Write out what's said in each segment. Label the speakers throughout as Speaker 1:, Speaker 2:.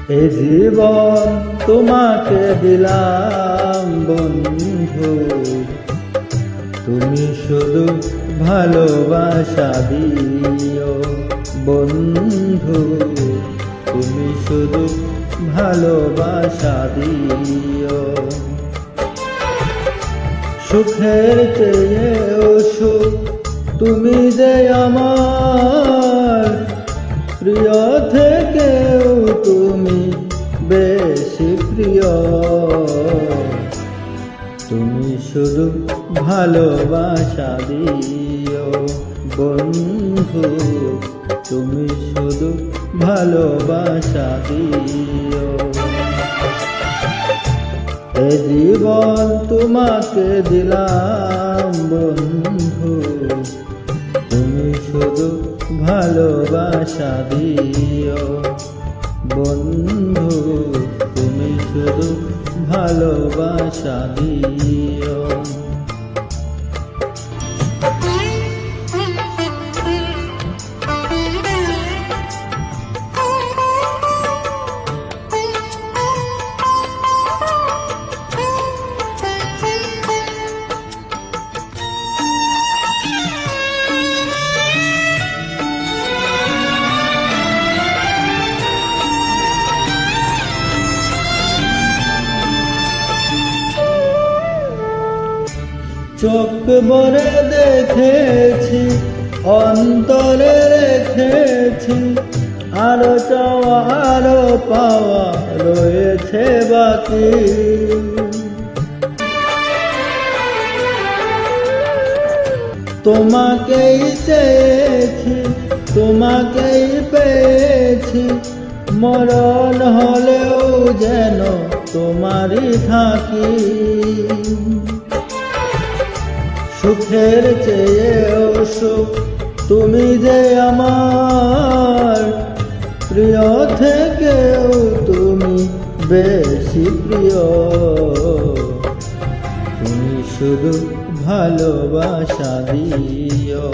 Speaker 1: এ জীবন তোমাকে দিলাম বন্ধু, তুমি শুধু ভালোবাসা দিও বন্ধু, তুমি শুধু ভালোবাসা দিও। সুখের চেয়েও সুখ তুমি যে আমার, প্রিয় থেকেও তুমি বেশি প্রিয়। তুমি শুধু ভালোবাসা দিও বন্ধু, তুমি শুধু ভালোবাসা দিও। এ জীবন তোমাকে দিলাম বন্ধু, তুমি শুধু ভালোবাসা দিও বন্ধু, তুমি শুধু ভালোবাসা দিও। চোখ ভরে দেখেছি, অন্তরে রেখেছি, আরো চাওয়া আরো পাওয়া রয়েছে বাকি। তোমাকেই চেয়েছি, তোমাকেই পেয়েছি, মরণ হলেও যেন তোমারই থাকি। সুখের চেয়েও সুখ তুমি যে আমার, প্রিয় থেকেও তুমি বেশি প্রিয়। তুমি শুধু ভালোবাসা দিও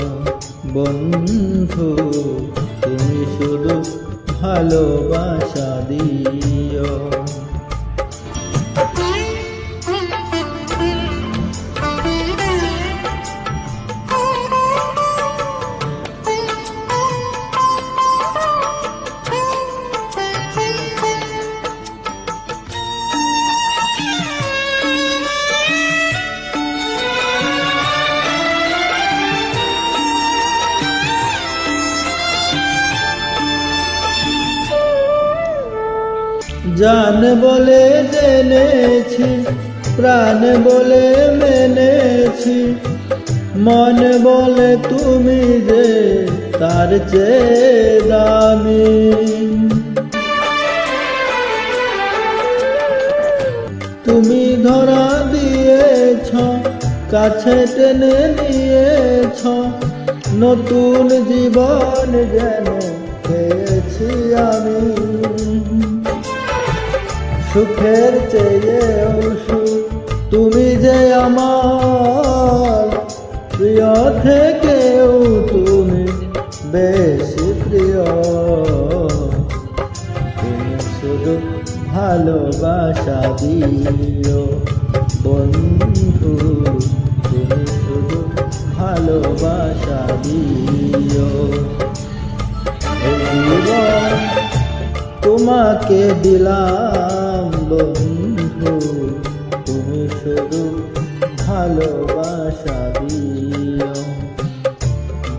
Speaker 1: বন্ধু, তুমি শুধু ভালোবাসা দিও। জান বলে জেনেছি, প্রাণ বলে মেনেছি, মন বলে তুমি যে তার চেয়ে দামি। তুমি ধরা দিয়েছ, কাছে টেনে নিয়েছ, নতুন জীবন যেন পেয়েছি আমি। সুখের চেয়েও সুখ তুমি যে আমার, প্রিয় থেকেও তুমি বেশি প্রিয়। তুমি শুধু ভালোবাসা দিও বন্ধু, তুমি শুধু ভালোবাসা দিও। জীবন তোমাকে দিলাম বন্ধু, তুমি শুধু ভালোবাসা দিও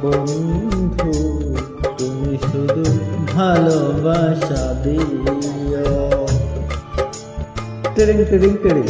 Speaker 1: বন্ধু, তুমি শুধু ভালোবাসা দিও। টিরিং টিরিং টিরিং।